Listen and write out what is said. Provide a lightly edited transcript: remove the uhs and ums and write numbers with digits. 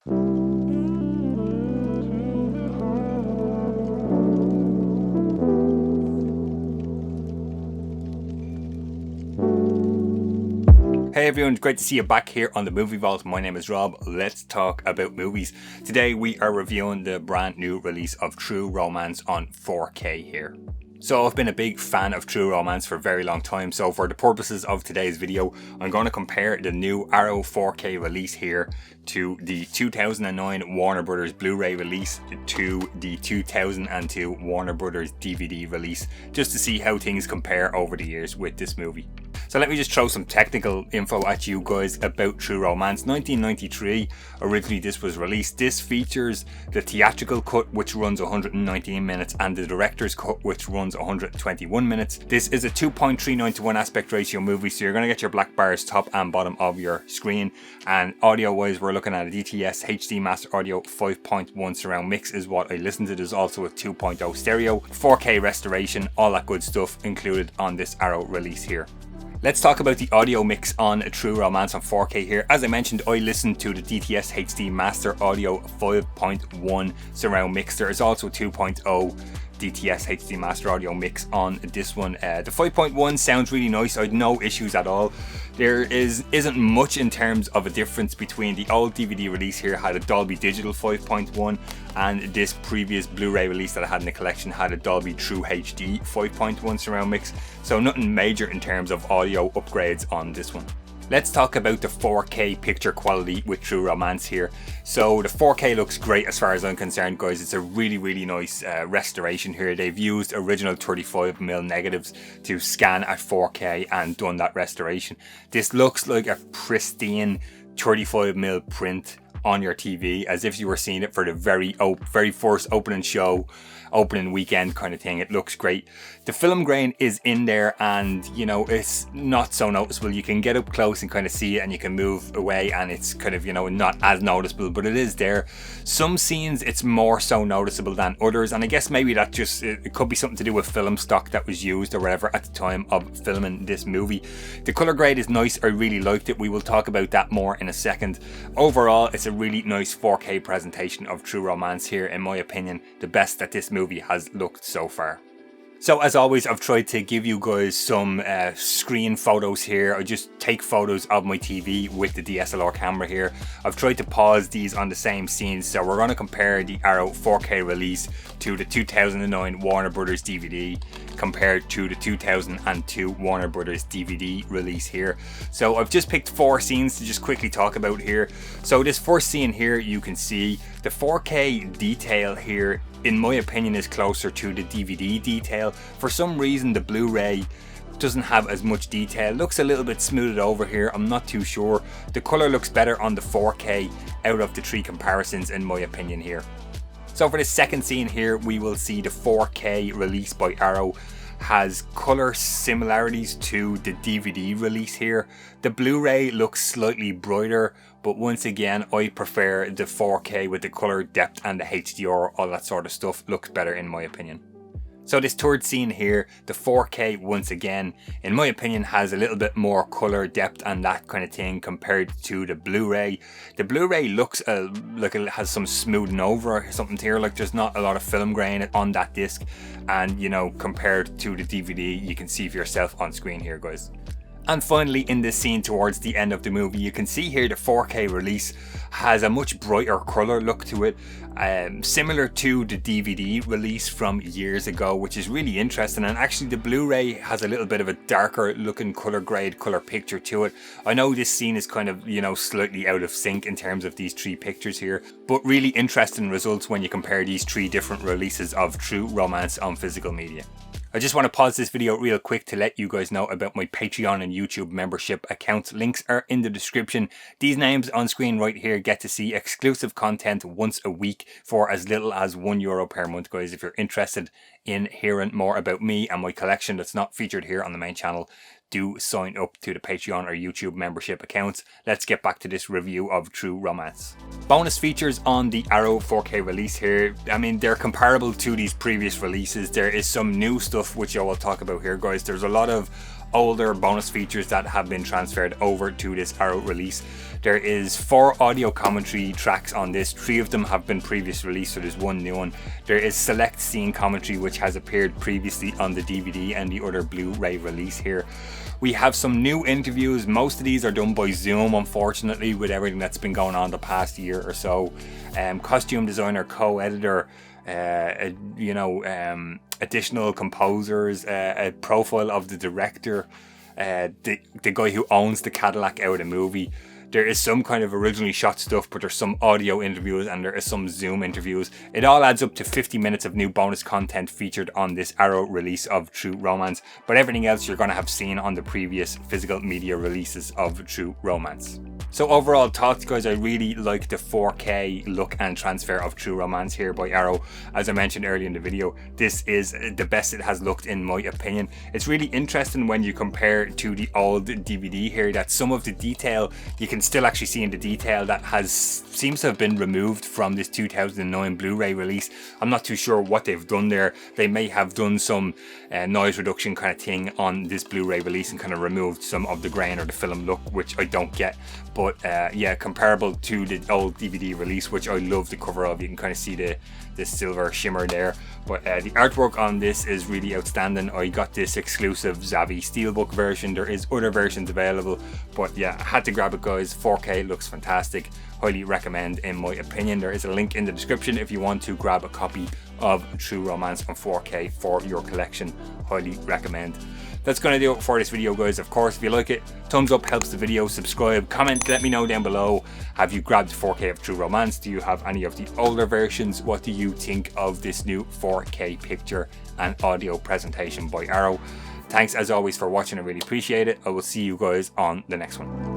Hey everyone, great to see you back here on the Movie Vault. My name is Rob. Let's talk about movies. Today we are reviewing the brand new release of True Romance on 4K here. So I've been a big fan of True Romance for a very long time, so for the purposes of today's video, I'm going to compare the new Arrow 4K release here to the 2009 Warner Brothers Blu-ray release to the 2002 Warner Brothers DVD release, just to see how things compare over the years with this movie. So let me just throw some technical info at you guys about True Romance. 1993, originally this was released. This features the theatrical cut, which runs 119 minutes, and the director's cut, which runs 121 minutes. This is a 2.39 to 1 aspect ratio movie, so you're going to get your black bars top and bottom of your screen. And audio wise, we're looking at a DTS HD Master Audio 5.1 surround mix is what I listened to. There's also a 2.0 stereo, 4K restoration, all that good stuff included on this Arrow release here. Let's talk about the audio mix on True Romance on 4K here. As I mentioned, I listened to the DTS HD Master Audio 5.1 surround mix. There is also 2.0 DTS HD Master Audio mix on this one. The 5.1 sounds really nice. I had no issues at all. There isn't much in terms of a difference between the old DVD release here had a Dolby Digital 5.1 and this previous Blu-ray release that I had in the collection had a Dolby True HD 5.1 surround mix. So nothing major in terms of audio upgrades on this one. Let's talk about the 4K picture quality with True Romance here. So the 4K looks great as far as I'm concerned, guys. It's a really nice restoration here. They've used original 35mm negatives to scan at 4K and done that restoration. This looks like a pristine 35mm print on your TV, as if you were seeing it for the very first opening weekend kind of thing. It looks great. The film grain is in there, and you know, it's not so noticeable. You can get up close and kind of see it, and you can move away and it's kind of, you know, not as noticeable, but it is there. Some scenes it's more so noticeable than others, and I guess maybe that just, it could be something to do with film stock that was used or whatever at the time of filming this movie. The color grade is nice. I really liked it. We will talk about that more in a second. Overall, it's a really nice 4K presentation of True Romance here, in my opinion, the best that this movie has looked so far. So as always, I've tried to give you guys some screen photos here. I just take photos of my TV with the DSLR camera here. I've tried to pause these on the same scenes, so we're going to compare the Arrow 4K release to the 2009 Warner Brothers DVD compared to the 2002 Warner Brothers DVD release here. So I've just picked 4 scenes to just quickly talk about here. So this first scene here, you can see the 4K detail here, in my opinion, is closer to the DVD detail. For some reason the Blu-ray doesn't have as much detail, looks a little bit smoothed over here. I'm not too sure. The color looks better on the 4K out of the 3 comparisons, in my opinion here. So for the second scene here, we will see the 4K release by Arrow has color similarities to the DVD release here. The Blu-ray looks slightly brighter, but once again, I prefer the 4K with the color depth and the HDR, all that sort of stuff looks better in my opinion. So this third scene here, the 4K once again, in my opinion, has a little bit more color depth and that kind of thing compared to the Blu-ray. The Blu-ray looks like it has some smoothing over or something here, like there's not a lot of film grain on that disc, and you know, compared to the DVD, you can see for yourself on screen here, guys. And finally, in this scene towards the end of the movie, you can see here the 4K release has a much brighter color look to it, similar to the DVD release from years ago, which is really interesting. And actually the Blu-ray has a little bit of a darker looking color grade color picture to it. I know this scene is kind of, you know, slightly out of sync in terms of these 3 pictures here, but really interesting results when you compare these 3 different releases of True Romance on physical media. I just want to pause this video real quick to let you guys know about my Patreon and YouTube membership accounts. Links are in the description. These names on screen right here get to see exclusive content once a week for as little as €1 per month, guys. If you're interested in hearing more about me and my collection that's not featured here on the main channel, do sign up to the Patreon or YouTube membership accounts. Let's get back to this review of True Romance. Bonus features on the Arrow 4K release here. I mean, they're comparable to these previous releases. There is some new stuff which I will talk about here, guys. There's a lot of older bonus features that have been transferred over to this Arrow release. There is 4 audio commentary tracks on this. 3 of them have been previous released, so there's 1 new one. There is select scene commentary which has appeared previously on the DVD and the other Blu-ray release here. We have some new interviews. Most of these are done by Zoom, unfortunately, with everything that's been going on the past year or so. Costume designer, co-editor, additional composers, a profile of the director, the guy who owns the Cadillac out of the movie. There is some kind of originally shot stuff, but there's some audio interviews and there is some Zoom interviews. It all adds up to 50 minutes of new bonus content featured on this Arrow release of True Romance, but everything else you're going to have seen on the previous physical media releases of True Romance. So overall thoughts, guys, I really like the 4K look and transfer of True Romance here by Arrow. As I mentioned earlier in the video, this is the best it has looked in my opinion. It's really interesting when you compare to the old DVD here that some of the detail you can still actually see in the detail that seems to have been removed from this 2009 Blu-ray release. I'm not too sure what they've done there. They may have done some noise reduction kind of thing on this Blu-ray release and kind of removed some of the grain or the film look, which I don't get. But yeah, comparable to the old DVD release, which I love the cover of. You can kind of see the silver shimmer there. But the artwork on this is really outstanding. I got this exclusive Zavvi Steelbook version. There is other versions available, but yeah, I had to grab it, guys. 4K looks fantastic. Highly recommend in my opinion. There is a link in the description if you want to grab a copy of True Romance on 4K for your collection. Highly recommend. That's going to do it for this video, guys. Of course, if you like it, thumbs up helps the video, subscribe, comment, let me know down below. Have you grabbed 4K of True Romance? Do you have any of the older versions? What do you think of this new 4K picture and audio presentation by Arrow? Thanks as always for watching, I really appreciate it. I will see you guys on the next one.